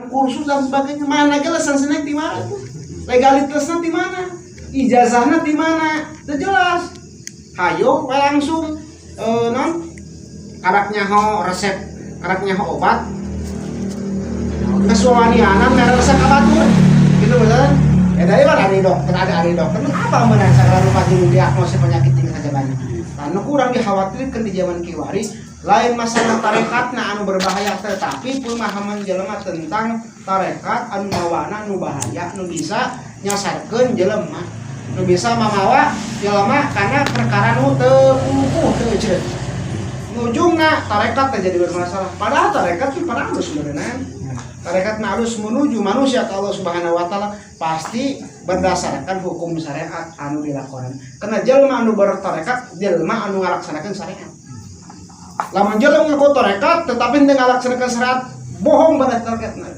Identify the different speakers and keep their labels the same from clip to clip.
Speaker 1: kursus dan sebagainya. Mana ge lisensinya di mana tuh? Legalitasnya di mana? Ijazahnya di mana? Itu jelas. Hayo langsung non karaknya ho resep, karaknya ho obat. Kesuwanianan merek resep abatur. Gitu betul. Dari mana ada dokter, ada dokter. Apa menang segala rupa diagnosis penyakit ini saja banyak. Karena kurang dikhawatirkan di zaman kiwari. Lain masalah tarekatna anu berbahaya, tetapi pemahaman jelema tentang tarekat anu mawana nu bahaya, nu bisa nyasarkeun jelema, nu bisa mamawa jelema kana perkara nu teu pupuh teu ceut. Ujungna tarekat teh jadi bermasalah. Padahal tarekat itu pada halus sebenarnya. Tarekat halus menuju manusia ke Allah Subhanahu wa taala pasti berdasarkan hukum syariat anu dilakonan. Karena jelema anu bertarekat jelema anu ngalaksanakeun syariat. Lamun jelema ngaku tarekat tetapi teu ngalaksanakeun syariat bohong badat tarekatna.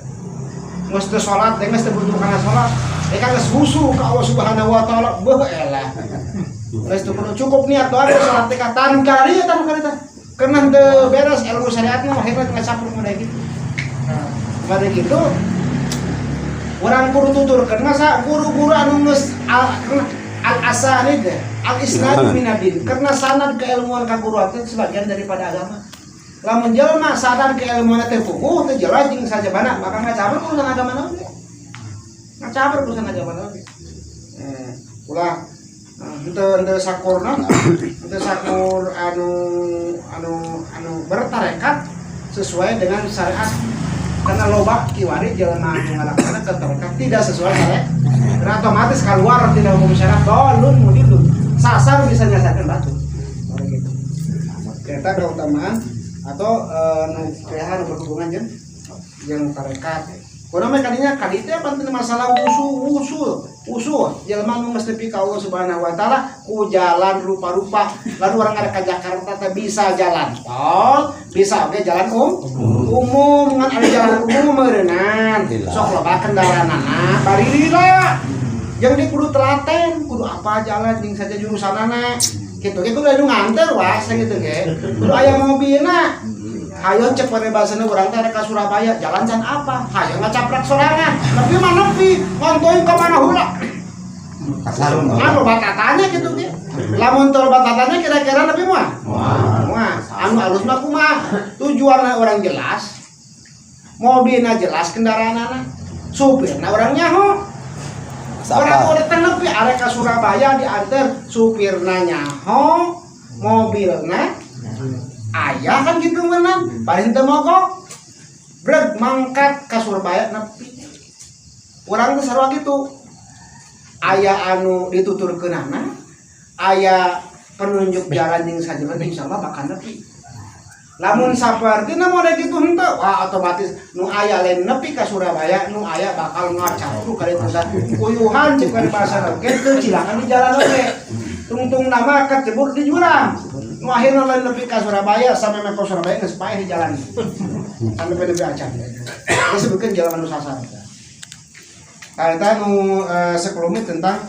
Speaker 1: Geus teu salat, geus teu butuh kana salat, geus husu ka Allah Subhanahu wa taala, beuh elah. Geus teu cukup niat doa salat teh tan kali tah. Karena teu beres ilmu syariatna akhirna ngacaplok mah kitu. Pada gitu orang kudu tuturkeun masa guru-guru anu geus al-asanid al-isnad minadin karena sanad keilmuan kaguruan itu sebagian daripada agama. Lamun jelema sanad keilmuan teh puguh teh jelas jeung sajabana maka ngacabar urusan agama naon ge. Ngacabar urusan agama naon ge. Ulah henteu sakurna henteu sakur anu bertarekat sesuai dengan syariat. Karena loba kiwari jelema anu ngalaksanakeun tarekat tidak sesuai syariat. Karena otomatis keluar tidak umum syariat dolun mudilun. Sasar bisa nyasakeun batu. Gitu. Kita keutamaan atau nu berhubungan jeung tarekat. Kurang kadinya kaditnya penting masalah usul jelema nu geus nepi ka Allah Subhanahu wa taala ku jalan rupa-rupa lalu orang ada ke Jakarta teh bisa jalan tol bisa oge jalan umum ngan ada jalan umum meureunnan sok loba kendaraanana bari lila yang di kudu telaten kudu apa jalan jeung saja jurusanana kitu ge kudu anu nganter wae gitu ge kudu aya mobilna. Hayo cek pada bahasanya orang teh ka Surabaya jalan can apa? Hayo ngacaprak sorangan. Tapi mana pi ngontoin ke mana heula? Kasarun. Anu batatanya gitu ge. Lamun teu batatanya kira-kira nepi moal? Moal. Anu alus mah kumaha? Tujuanna orang jelas. Mobilna jelas kendaraanana. Supirna orang nyaho. Orang udah teh nepi arek ka Surabaya diantar supirna nyaho, mobilna ayah kan gitu menan paling teu mogok brek mangkat ka Surabaya nepi urang teh sarua kitu aya anu dituturkeunana aya penunjuk jalan jeung sajeuna insyaallah bakal nepi lamun sapertina model kitu henteu wah otomatis nu aya lain nepi ka Surabaya nu aya bakal ngacapru ka ditusat uyuhan cek bahasa ge teu cilakan di jalan oge tungtung nama kecebur di jurang nu akhirna lain nepi ka Surabaya sampai meko Surabaya geus paeh di jalan sampai nepi acan disebutkeun jalan anu sasar eta nu sekelumit tentang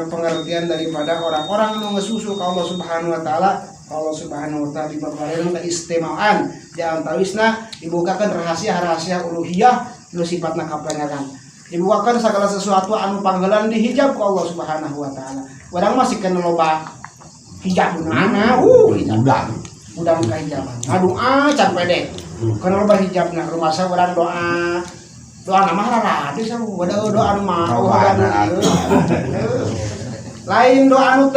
Speaker 1: pengertian daripada orang-orang anu ngesusu ka Allah Subhanahu wa taala. Allah Subhanahu wa taala dibabareun keistimewan di antawisna dibukakeun rahasia-rahasia uluhiyah nu sifatna kapengeran. Dibukakeun segala sesuatu anu panggelan dihijab ku Allah Subhanahu wa taala. Urang mah sikeun loba hijabna udang ka hijaban. Ngadoa can pede. Kana loba hijabna rumasa urang doa nama rarade sa doa anu mah lain doa anu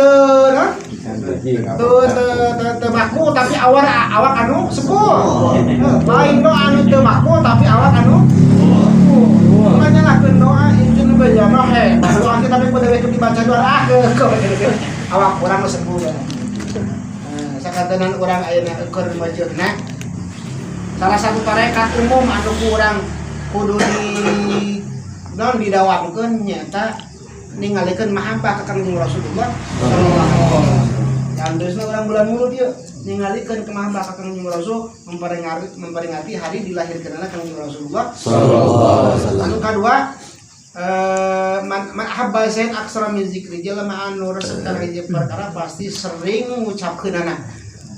Speaker 1: teu makmu tapi awak anu sepul lain doa anu teu makmu tapi awak anu makanya lakeun doa injun bejana doa kita tapi pada wek dibaca doa awak urang nu sepul sakatenan urang ayeuna keur majeurna salah satu tarekat umum anu urang kudu didawamkeun nyata ningalikeun mahabbah ka Kangjeng Rasulullah sallallahu alaihi wasallam. Yandosna urang bulan mulut ieu ningalikeun mahabbah ka Kangjeng Rasul memperingati hari dilahirkeunna Kangjeng Rasulullah sallallahu alaihi wasallam. Anu kadua man ahabba sayyid aksara min zikri jelema anu resep kana hiji perkara pasti sering ngucapkeunana.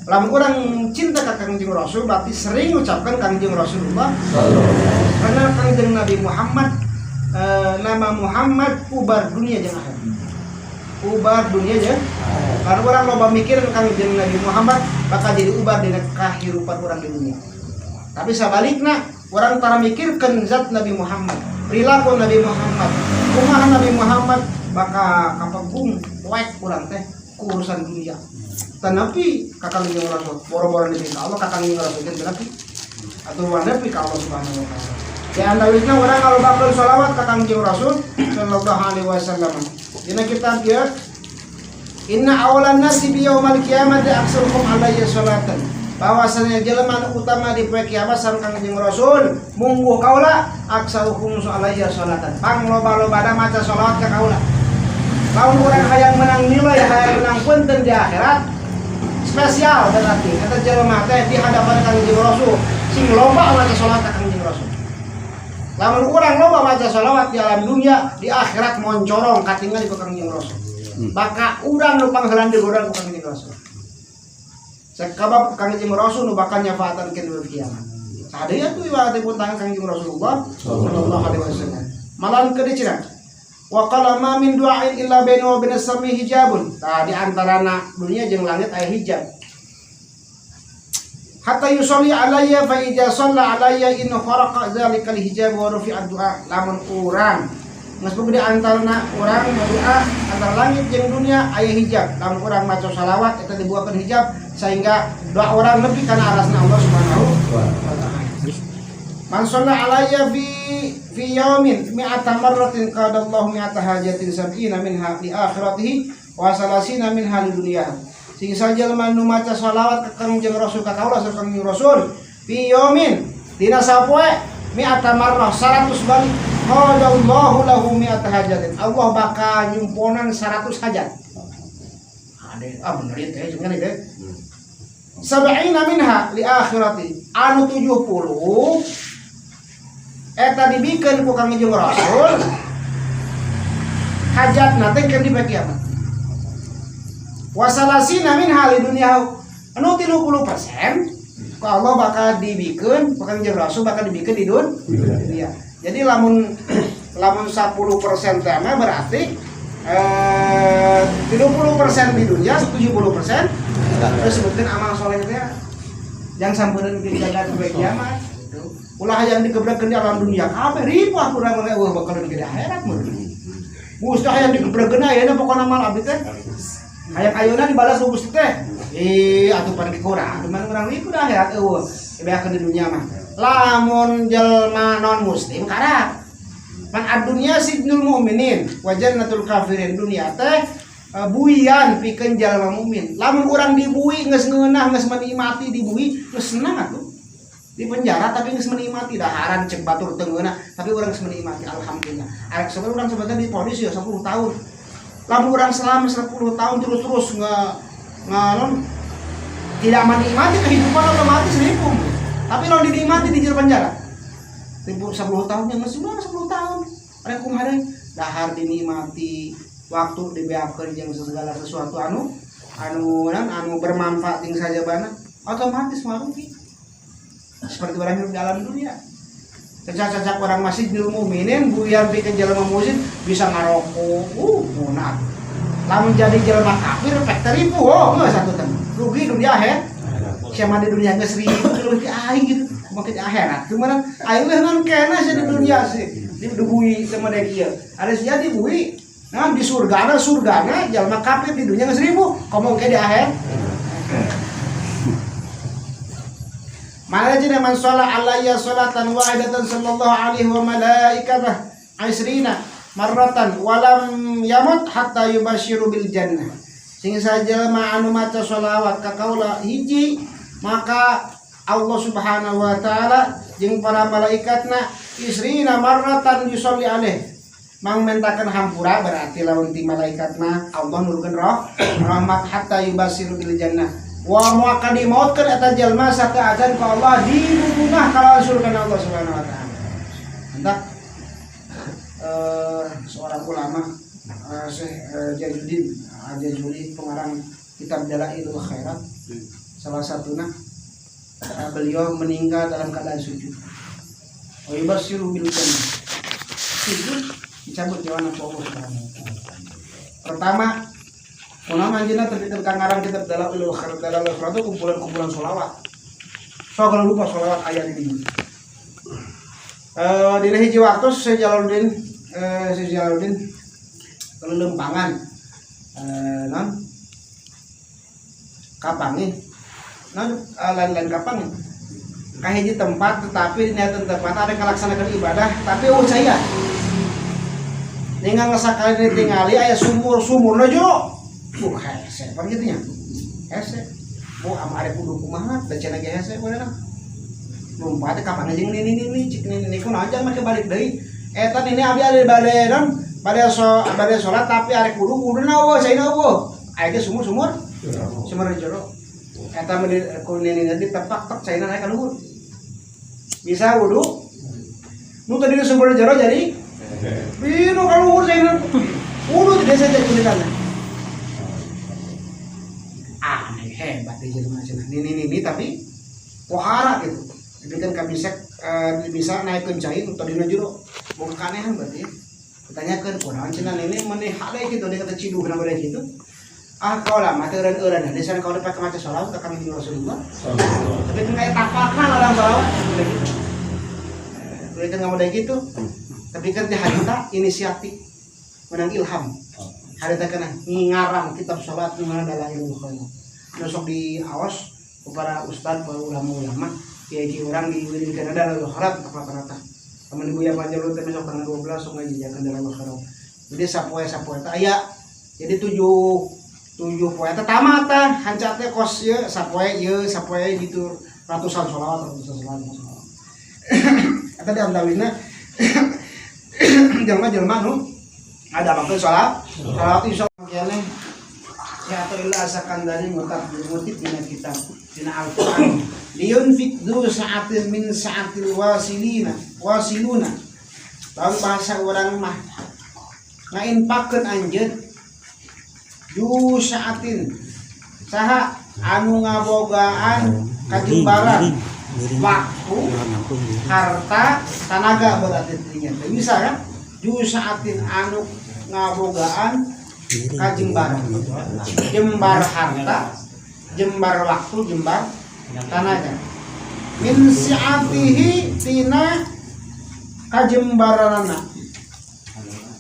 Speaker 1: Lamun urang cinta ka Kangjeng Rasul berarti sering ngucapkeun Kangjeng Rasulullah sallallahu alaihi wasallam. Karena Kangjeng Nabi Muhammad nama Muhammad ubar dunia jeung akhirat. Ubar dunia jeung karena orang loba mikir kang jeung Nabi Muhammad bakal jadi ubar dina kahirupan orang di dunia. Tapi sabalikna orang tara mikirkeun zat Nabi Muhammad, perilaku Nabi Muhammad, kumaha Nabi Muhammad bakal kapagum wek urang teh ku urusan dunia. Tanapi kakang jeung Rasul, boro-boro di Allah kakang jeung Rasul teh tanapi atau wanapi ka Allah Subhanahu wa taala. Di antaranya orang kalau bakal sholawat kakang jeung Rasul sallallahu alaihi wasallam. Dina kitab dia Inna awalan nasi bi yaumil qiyamati aksaruhum alayya sholatan. Bahwasanya jelema utama di poe kiamat sareng Kangjeng Rasul mungguh kaula aksaruhum alayya sholatan. Pangloba-lobana maca sholawat ka kaula. Lamun urang hayang menang nilai, hayang menang punten di akhirat spesial berarti eta jelema teh di hadapan Kangjeng Rasul sing loba maca sholawat ka Kangjeng Rasul. Lamun urang loba maca sholawat di alam dunia, di akhirat moncorong katingal di Kangjeng Rasul. Maka urang nu pangheula di urang ku Kangjeng Rasul. Sakabab Kangjeng Rasul nu bakal nyafaatan ke di kiamat. Sadaya tuh ibaratna pun tangan Kangjeng Rasulullah sallallahu alaihi wasallam. Malan ke dicina. Wa qala ma min du'ain illa bainahu wa bainas sami hijabun. Tah di antarana dunia jeung langit aya hijab. Hatta yusolli alayya fa idza shalla alayya in kharaqa dzalikal hijab wa rufi'a du'a. Lamun urang geus di antarana urang doa antara langit jeung dunia aya hijab. Lamun urang maca salawat eta dibuakeun hijab sehingga doa orang lebih kana arasna Allah Subhanahu wa taala. Man shalla alayya fi yaumin mi'ata marratin qadallahu mi'ata hajatin sab'ina minha li akhiratihi wa salasina minha li dunya. Sing sajelema nu maca shalawat ka Kangjeng Rasul ka kaula sareng Kangjeng Rasul fi yaumin dina sapoe mi'ata marrah 100 balik qadallahu lahu mi'ata hajatin. Allah bakal nyumponan 100 hajat. Ade bener ieu teh cenah ieu. Sab'ina minha li akhirati anu 70 eta dibikeun ku Kangjeng Rasul hajatna teh keur di kiamat. Wasalasina minha li dunya anu 30% ku Allah bakal dibikeun ku Kangjeng Rasul bakal dibikeun di dunia. Jadi lamun 10% teh mah berarti 30% di dunia 70% terus sebutkan amal soleh teh yang sampeun dijaga sampai kiamat. Ulah yang dikebrakeun di alam dunia kabeh ribu urang mah bakal di akhirat mah. Mustah yang dikebrakeun ayeuna pokona amal abdi teh. Hayang ayeuna dibalas ku Gusti teh. Atuh pan dikurang, cuman urang ribu di akhirat eueuh. Beakeun di dunia mah. Lamun jelma non muslim karak. Man ad-dunya sijnul mu'minin wa jannatul kafirin. Dunia teh buian pikeun jalma mukmin. Lamun urang dibui geus ngeunah geus menikmati dibui geus senang atuh. Di penjara tapi geus menikmati daharan cek batur teu ngeunah tapi urang geus menikmati alhamdulillah. Arek sabar urang sebenarnya di polis ya 10 tahun. Lamun urang selama 10 tahun terus non tidak menikmati kehidupan otomatis rimpung. Tapi lamun dinikmati di jero penjara. 10 tahun yang geus 10 tahun. Arek kumaha dahar dinikmati waktu dibeakeun jeung segala sesuatu anu bermanfaat jeung sajabana otomatis marugi seperti orang hidup di alam dunia. Cacak-cacak orang masih di mukminin buyan bikin jelema muslim bisa ngarokok munat. Lamun jadi jelema kafir pek teripu geus satu teh rugi dunia akhirat. Siapa di dunia geus ribu leuwih ti aing gitu make di akhirat cuman aing mah ngan kena di dunia sih di bui sama dek ieu ada sia di bui nah di surgana jalma kafir di dunia geus ribu komo ke di akhirat. Mana jina man sholat alayya sholatan wahidatan sallallahu alaihi wa malaikatah asrina marratan walam yamut hatta yubashiru bil jannah. Sing sajelma anu maca sholawat ka kaula hiji maka Allah Subhanahu wa taala jeung para malaikatna isrina marratan yusolli alaih mangmentakeun hampura berarti lamun ti malaikatna Allah nurkeun rahmat hatta yubashiru bil jannah. Wa muakkad dimautkeun eta jalma sakeacan ka Allah dibungah ka surga Allah Subhanahu wa taala. Hendak seorang ulama Syekh Jalaluddin Al-Jazuli pengarang kitab Dalailul Khairat salah satunya beliau meninggal dalam keadaan sujud. Wa yubashiru bil jannah. sujud dicabut jawaban ku Allah Subhanahu wa taala. Pertama, kunaon anjeunna teu kangarang kitab Dalailul Khairat kumpulan-kumpulan sholawat. So kalau lupa sholawat aya di dieu. Dina hiji waktu si Jalaluddin kelempangan non kapangi non lain-lain kapangi ka hiji tempat tetapi di tempat ada ngalaksanakeun ibadah tapi saya dengan ngasakali tingali aya sumurna jo hese pan kitu nya hese am arek kudu kumaha da cenah ge hese bener lompat kapan jeung ini cik ini kunaon aja make balik deui eta ini abi ada bade non bade salat tapi arek kudu nawa saina eueuh aya ge sumur di jero eta mah ku ini ditepak-tek saina naik ka luhur bisa wudu nu tadi sumur di jero jadi bino ka luhur saina wudu di desa jadi kulitanna aneh hebat di jelema cenah ini tapi pohara gitu jadi kan kami bisa naikkeun cai nu tadina jero boga kanehan berarti ditanyakeun kunaon cenah ini maneh hade kitu dia kata ciduh kana bade kitu kau lah mati eureun desan kau dapat maca sholawat ka kami Rasulullah tapi kan kayak tapakan orang sholawat kudu kan ngomong gitu tapi kan di harita inisiatif menang ilham harita kana ngarang kitab salat nu ngaranna Dalailul Khairat besok di awas para ustad para ulama kiai orang di wilayah Dalailul Khairat rata-rata teman ibu yang panjang teh besok tanggal 12 sok ngajiakeun Dalailul Khairat jadi sapoe teh aya jadi 7 poe teh tamat teh hanca teh kos ieu sapoe gitu ratusan sholawat eta di antawina jelema nu ada maksud sholat insya Allah keneh ya atau illa asakan dari mutip dina kitab dina Al-Qur'an liyunfik du sa'atin min sa'atil wasiluna lalu bahasa orang mah ngainpakeun anjeun du sa'atin saha anu ngabogaan kajembaran waktu harta tenaga berarti tinya bisa kan du sa'atin anu ngabogaan kajembaran jembar harta jembar waktu jembar tenaga min si'atihi tina kajembaranana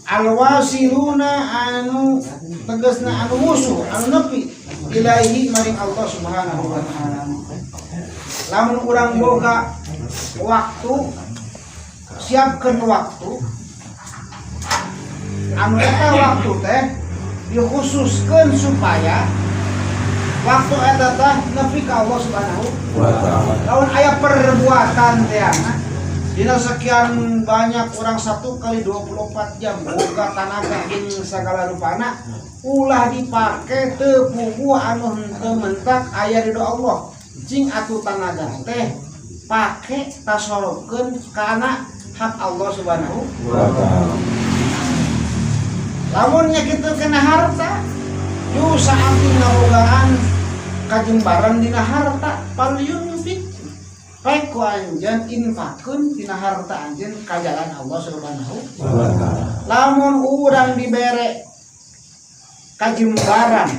Speaker 1: alwasiluna anu tegasna anu musuh anu nepi ilahi maring Allah Subhanahu wa taala lamun urang boga waktu siapkeun waktu anu eta waktu teh dikhususkeun supaya waktu eta teh nepi ka Allah Subhanahu wa taala lamun aya perbuatan teh dina sekian banyak orang 1 kali 24 jam boga tenaga jeung sagala rupana ulah dipake teu puguh anu henteu mentak aya ridho Allah cing atuh tenaga teh pake tasorobkeun kana hak Allah Subhanahu wa taala lamun nya kitu kena harta yu saati ngabogaan kajembaran dina harta palyunfik baik ku anjeun infakkeun tina harta anjeun ka jalan Allah Subhanahu wa taala lamun urang dibere kajembaran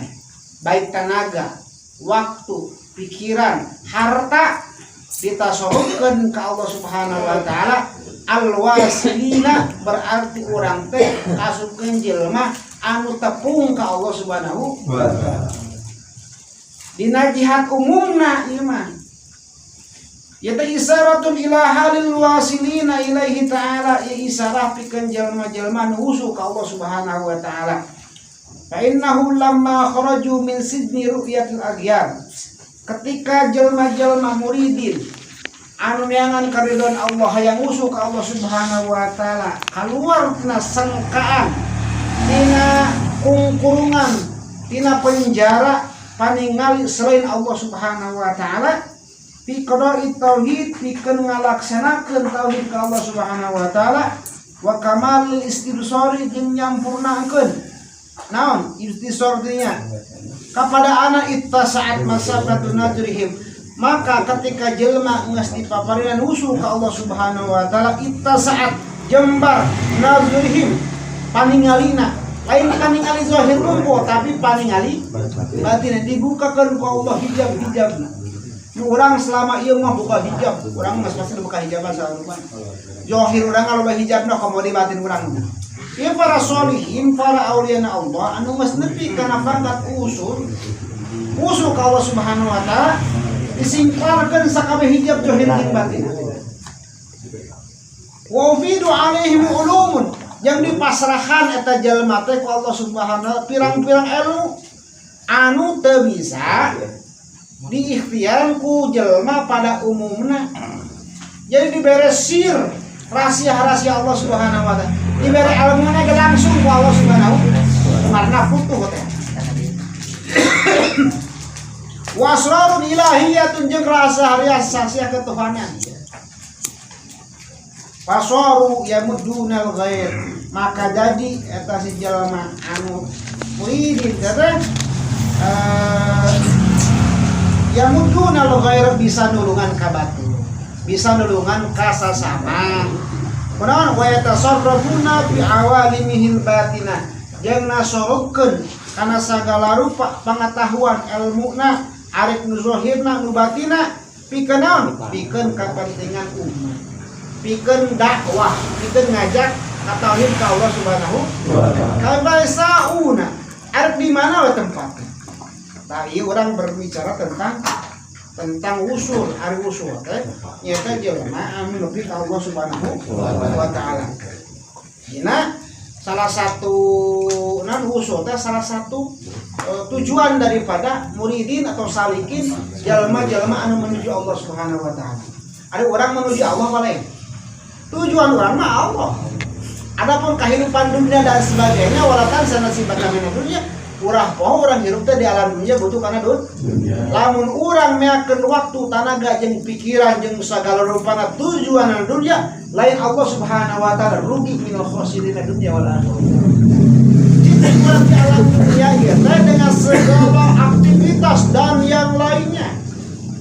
Speaker 1: baik tenaga waktu pikiran harta ditasorupkeun ka Allah Subhanahu wa taala alwasilina berarti urang teh kasupkeun jelema anu tepung ka Allah Subhanahu wa taala dina jihad umumna ieu mah yata isaratun ila halil wasilina ilaihi ta'ala ya isarah pikeun jelema-jelema nu usuh ka Allah Subhanahu wa taala fa innahu lamma kharaju min sidni ru'yatil aghyar ketika jelema-jelema muridin anu neangan karidon Allah yang usuh ka Allah Subhanahu wa taala kaluar tina sangkaan tina kurungan tina penjara paningali selain Allah Subhanahu wa taala fi qada'i tauhid pikeun ngalaksanakeun tauhid ka Allah Subhanahu wa taala wa kamalil istibsari jeung nyampurnakeun naon istisor nya kepada anak ittasa'at masabatu najrihim maka ketika jelema geus dipaparingan usul ka Allah Subhanahu wa taala ittasa'at jembar nazurihim paningalina lain paningali zahir lumpo tapi paningali batin dibukakan ku Allah hijab-hijabna. Orang selama ieu mah buka hijab, orang mas pasti buka hijab saruman. Zahir urang kalau hijabna komo di batin urang. Ieu para sholihin, para auliana Allah anu geus nepi kana pangkat usul ka Allah Subhanahu wa taala disingklarkeun sakabeh hijab zahir jeung batin. Wa ufidu alaihim ulumun yang dipasrahkan eta jelema teh ku Allah Subhanahu wa taala pirang-pirang ilmu anu teu bisa diikhtiar ku jelema pada umumna. Jadi dibere sir rahasia-rahasia Allah Subhanahu wa taala. Dibere ilmuna ge langsung ku Allah Subhanahu karena putuh teh. Wa asrarun ilahiyatun jeung rahasia-rahasia ketuhanan. Fasaru yamuddunal ghair maka jadi eta si jelema anu muridin teh yamuddunal ghair bisa nulungan ka batur bisa nulungan ka sasama kunaon wa yatasarrafuna bi awalimihil batina jeung nasorogkeun kana sagala rupa pangatahuan ilmuna arek nu zahirna nu batina pikeun naon pikeun kapentingan umat pikeun dakwah pikeun ngajak ka tauhid ka Allah Subhanahu wa taala ka sauna arek di mana we tempatna. Tadi orang berbicara tentang usul, ari usul teh nyata jelema anu nepi ka Allah Subhanahu wa taala. Dina salah satu usul teh salah satu tujuan daripada muridin atau salikin jelema-jelema anu menuju Allah Subhanahu wa taala. Ada orang menuju Allah paling tujuan orang mah Allah. Adapun kehidupan dunia dan sebagainya walatan sanasibatan min dunia urang poho urang hirup teh di alam dunia butuh kana dunia. Lamun urang meakeun waktu tanaga jeung pikiran jeung sagala rupana tujuan dunia lain Allah Subhanahu wa taala rugi minal khosirin dunia wal akhirah. Jadi urang di alam dunia ieu teh dengan segala aktivitas dan yang lainnya.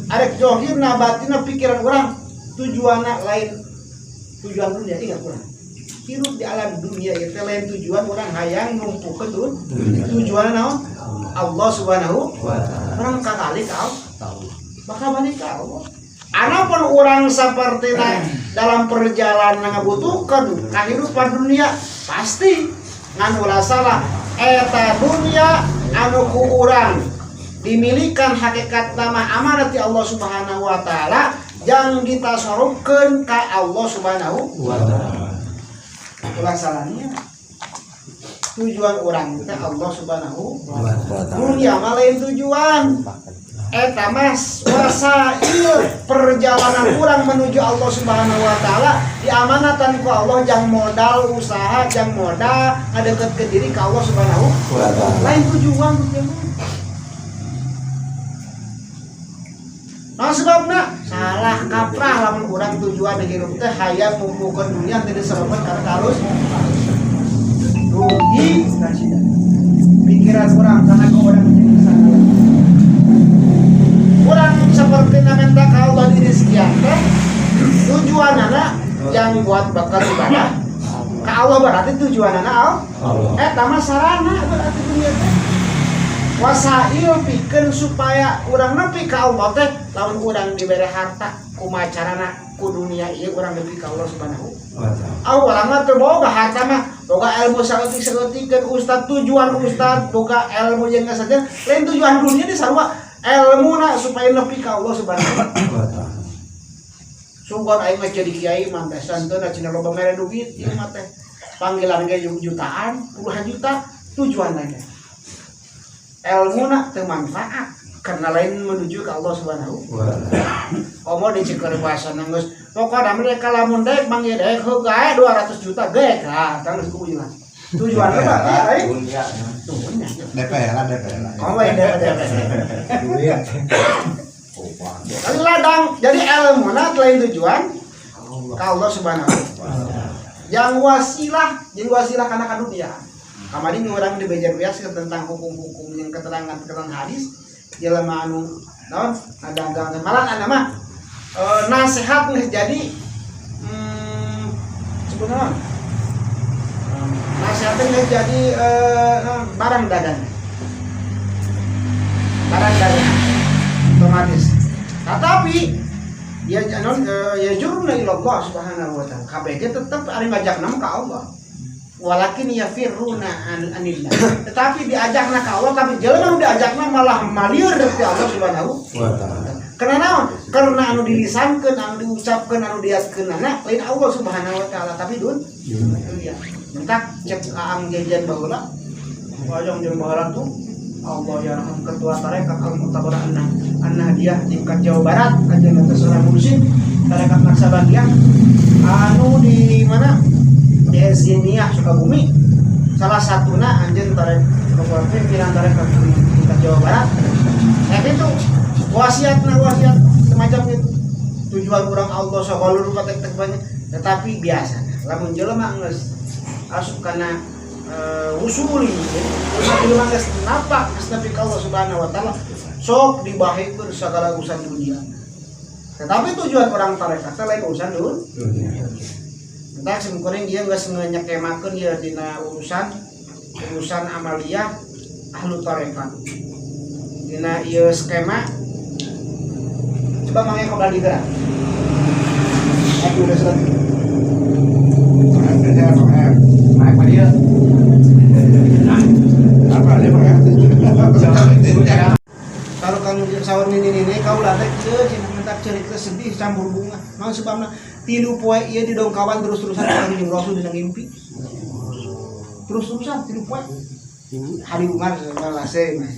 Speaker 1: Arek zahirna batinna pikiran urang tujuanna lain tujuan dunia ingat urang. Hidup di alam dunia itu lain tujuan orang hayang numpukeun tujuan naon Allah Subhanahu wa taala. Orang kakali ka bakal balik ka Allah. Anapun orang seperti dalam perjalanan ngabutuhkeun kehidupan dunia pasti ngan ulah salah eta dunia anu ku urang dimilikan hakikat nama amanat ti Allah Subhanahu wa taala yang ditasarufkeun ka Allah Subhanahu wa taala. Ulah salahnya tujuan orang teh Allah Subhanahu wa taala. Dunia mah lain tujuan. Eta mas wasail perjalanan orang menuju Allah Subhanahu wa taala diamanatan ku Allah jang modal usaha jang modal ngadeukeut ke diri ka Allah Subhanahu wa taala. Lain tujuan nah sebabna salah kaprah lamun urang tujuan hirup teh hayang ngumpulkeun dunia teh disebabkeun karena halus rugi pikiran urang karena urang jadi salah. Urang seperti namenta ka Allah di rezeki teh tujuanana yang buat bakal ibadah ka Allah berarti tujuanana Allah. Eta mah sarana berarti dunia teh wasail pikeun supaya urang nepi ka Allah teh lamun urang dibere harta kumaha carana ku dunia ieu urang nepi ka Allah Subhanahu wa taala. Urang mah teu boga harta mah boga ilmu saeutik-saeutikeun ustad tujuan ustad boga ilmu jeung saja lain tujuan dunia di sarua ilmuna supaya nepi ka Allah Subhanahu wa taala. Sungguh aing mah jadi kiai mah teh santeuna cenah loba mere duit ieu mah teh panggilan ge jutaan puluhan juta tujuan teh ilmuna teu manfaat karena lain menuju ke Allah Subhanahu wa taala. Komo dicekeur bahasa geus pokona mereka lamun daek mangge daek heugae 200 juta geek tah geus kuujuan. Tujuan apa teh? Dunia. DP lah. Komo DP. Ladang jadi ilmuna lain tujuan ka Allah Subhanahu wa taala. Yang wasilah kana ka dunia. Kamari orang dibejar bias tentang hukum-hukum yang keterangan hadis jelema anu naon ada malah ada mah nasihat nih jadi sebenarnya nasihatnya jadi barang dagang otomatis. Tetapi ya jurna ila Allah subhanahu wa ta'ala. KBG tetap ari ngajakna ka Allah. Walakin yafirruna anillah. Tetapi diajakna ka Allah, tapi jalan diajakna malah malieur dari Allah subhanahu wa ta'ala. Karena anu dilisankeun, anu diucapkeun, anu diatkeun lain Allah subhanahu wa ta'ala, tapi dunia. Mentak cek aang jajan baheula. Wajong jeung baheula tuh Allah ya ketua tarekat al-mu'tabarah an-nahdiyah tingkat Jawa Barat kajian atas orang muslim tarekat Naksabandiyah anu di mana di Ziniyah Sukabumi salah satuna anjeun tarekat pimpinan tarekat tingkat Jawa Barat itu wasiat semacam itu tujuan orang Allah sabalur patek banyak tetapi biasa lamun jelema geus asup kana usuli usuli manggas napa tapi Allah subhanahu wa ta'ala sok dibahikeun segala urusan dunia. Tetapi tujuan orang tarekat lain urusan dunia. Entah semuanya dia geus nganyakemakeun ieu dina urusan amaliyah ahlu tarekat. Dina ieu skema coba mangga kembali digerak. Aku udah selesai. Kalau kamu sawar ini kau latih mentak cerita sedih campur bunga. Mang sebabna tilu poe ieu didongkawan terus-terusan jeung Rasul dina ngimpi. Terus-terusan tilu poe. Hari Umar salase mah.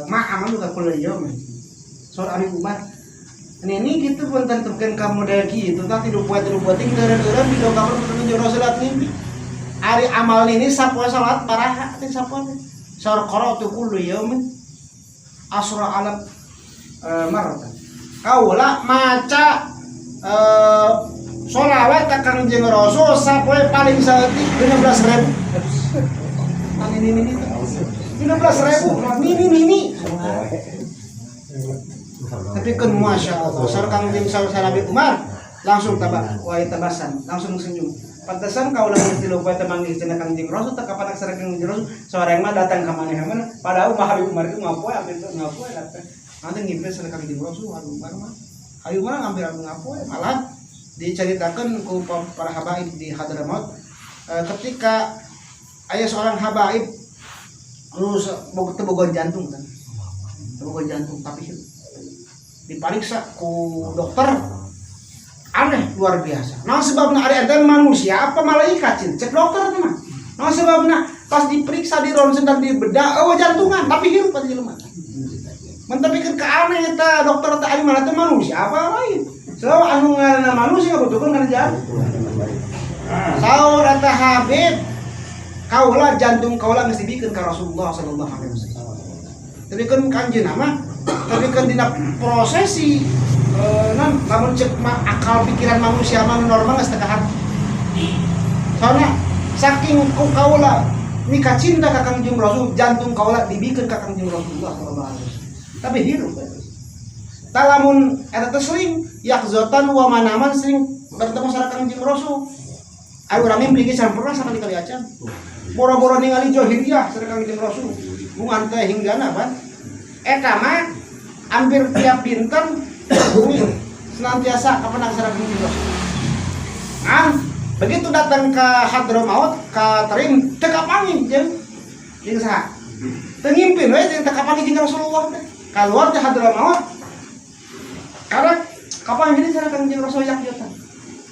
Speaker 1: Mah aman juga kuliah mah. Soal hari Umar ini gitu pun tentukan kamu dari gitu tak tidur buat tinggal didongkawan terus jeung Rasul ngimpi. Ari amal ini sapoe salat paraha teh sapoe. Saur qara'tu kullu yaumin asra alaf maratan. Kaula maca sholawat ka Kangjeng Rasul sapoe paling saeutik 16.000. Ang ini 16.000 mini. Tapi kan masya Allah, saur Kangjeng Nabi Umar langsung tabak, wahai tabasan, langsung senyum. Pantesan kau lagi di lupa temanggil cina Kangjeng Rasul tak kapan aksara Kangjeng Rasul seorang mah datang ke mana padahal Hari Umar itu ngapoe datang nanti ngimpi sana Kangjeng Rasul Hari Umar ngambil ngapoe malah diceritakan ku para habaib di Hadramaut ketika ayah seorang habaib terus bogoh jantung tapi diperiksa ku dokter aneh luar biasa. Nah sebabnya ada enten manusia apa malaikat cek dokter teman. Nah sebabnya pas diperiksa di ronsen dan dibedah jantungan tapi hirup pada jelema. Mentapikeun ke aneh eta dokter teh ari mana teh manusia apa lain. Soal anu ngaranna manusia ngabutuhkeun kana jantung. Saur eta Habib kaula jantung kaula geus dibikeun ka Rasulullah sallallahu alaihi wasallam. Tapi kan kanjeun mah tapi kan dina prosesi namun cek akal pikiran manusia mah normal geus teu kahar. Soalnya saking kaula nikah cinta ka Kangjeng Rasul jantung kaula dibikeun ka Kangjeng Rasulullah sallallahu alaihi wasallam. Tapi hirup. Talamun eta teh sering yakzatan wa manaman sering bertemu sareng Kangjeng Rasul. Ayo urang mimpi ge sampurna sakali-kali acan. Boro-boro ningali johiriyah sareng Kangjeng Rasul. Bungan teh hinggana ban. Eta mah hampir tiap dinten bumi senantiasa kapan aksara bumi begitu datang ke Hadramaut ke Tarim tekapangin jeung saha teu ngimpin we jeung tekapangin jeung Rasulullah teh kaluar teh Hadramaut karena kapan jadi sareng Kangjeng Rasul yakjatan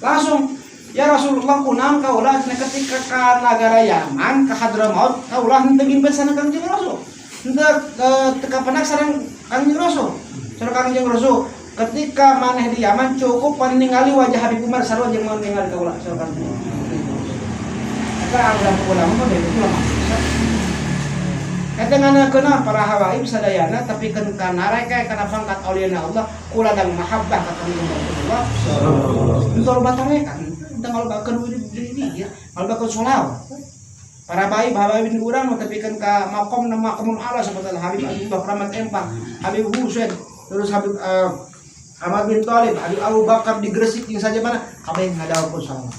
Speaker 1: langsung ya Rasulullah kunaon kaula ketika ka nagara Yaman ke Hadramaut kaula henteu ngimpin sareng Kangjeng Rasul henteu tekapanak sareng Kangjeng Rasul sareng Kangjeng Rasul ketika maneh di Yaman cukup ningali wajah Habib Umar sarua jeung mun ningali kaula sareng Kangjeng Rasul. Eta anggar ulama mah deui ulama. Eta nganakeun para habaib sadayana tapi keun kana rek kana pangkat auliyana Allah kula dan mahabbah ka Kangjeng Rasulullah sallallahu alaihi wasallam. Entor batarekan, teu ngalobakeun diri ya, ngalobakeun sholawat. Para habaib di urang tapi keun ka maqamul ala sahabat Habib Abdullah Rahmat Empang, Habib Husain, terus Habib Ahmad bin Thalib, Habib Abu Bakar di Gresik yang saja mana kabeh ngadaokeun salawat.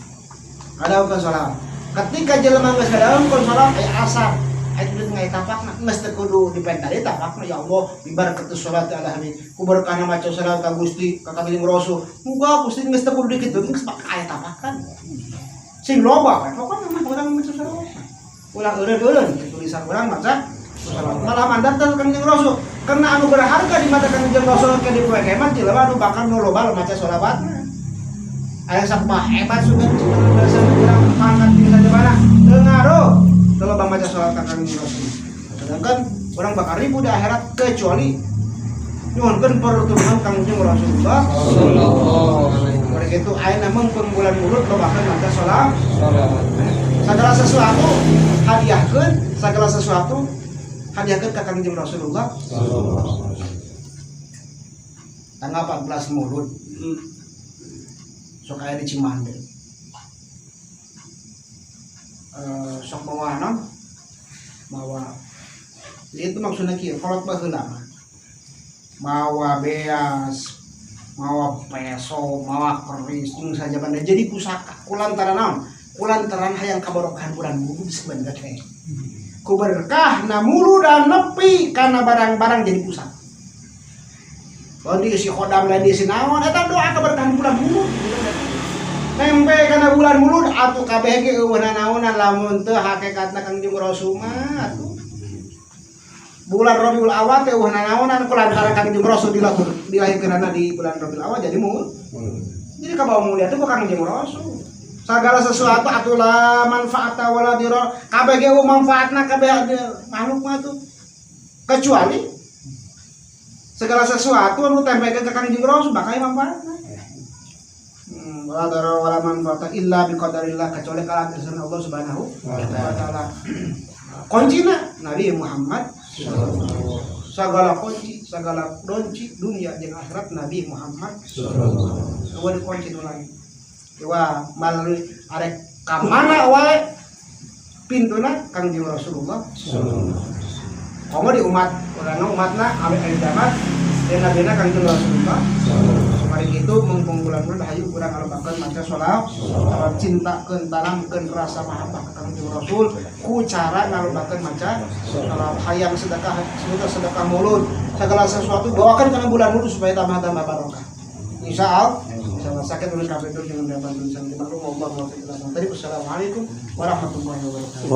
Speaker 1: Ngadaokeun salawat. Ketika jelema geus ngadaokeun salawat asar aya duit ngai tapakna geus teu kudu dipentari tapakna ya Allah bibarakatuh sholati ala habib ku berkahna maca salawat ka Gusti ka Kangjeng Rasul muga Gusti geus teu kudu dikitu geus aya tapakan sing loba kan pokona mah urang maca salawat ulah eureun tulisan urang maca salawat malah mandat Kangjeng Rasul karena anu berharga di mata Kangjeng Rasul ke dipoe kemat jelema anu bakal nu loba maca salawat aya sakumaha hebat sugan bahasa urang pangkat di mana teu ngaruh kalau bang baca sholat Kangjeng Rasul, sedangkan orang bakal ribu di akhirat kecuali nyuhunkeun perturunan Kangjeng Rasulullah. Oleh itu ayeuna mengkeun bulan mulut lo bakal baca sholat. Segala sesuatu hadiahkeun ka Kangjeng Rasulullah. Tanggal 14 Maulud, sok aya di Cimande. Sok bawa itu maksudnya kieu kolot baheula mawa beas mawa peso mawa keris jeung sajabana jadi pusaka kulantaran naon kulantaran hayang kabarokahan bulan mulu sebenarnya teh ku berkah na mulu dan nepi kana barang-barang jadi pusaka lamun diisi khodam lain diisi naon eta doa kaberkahan bulan mulu nembe kana bulan mulud atuh kabeh ge eueuhna naonan lamun teu hakikatna Kangjeng Rasul mah atuh bulan Rabiul Awal teh eueuhna naonan kulantaran Kangjeng Rasul dilahirkeunana di bulan Rabiul Awal jadi mul jadi kabawa mulia teh ku Kangjeng Rasul sagala sesuatu atuh la manfaata wala dirar kabeh ge manfaatna kabeh makhluk mah tuh kecuali segala sesuatu anu tempekeun ka Kangjeng Rasul bakal manfaatna wala darar wala manfaata illa biqadarillah kecuali kalau kesan Allah Subhanahu wa taala. Kuncina Nabi Muhammad segala kunci, segala donci dunia jeung akhirat Nabi Muhammad sallallahu alaihi kunci nu lain. Dewa melalui arek ka mana wae pintuna Kangjeng Rasulullah sallallahu alaihi wasallam. Komo di umatna ame zaman dan nabina Kangjeng Rasulullah mari itu mumpung bulan hayu urang alobakeun maca sholawat cintakeun tanamkeun rasa mahabbah ka Kangjeng Rasul ku cara ngalobakeun maca sholawat hayang sedekah maulud segala sesuatu bawakan kana bulan mulut supaya tambah-tambah barokah insyaallah sakit ulun kabeh dengan dapat tulisan di maklum Allah wa assalamualaikum warahmatullahi wabarakatuh.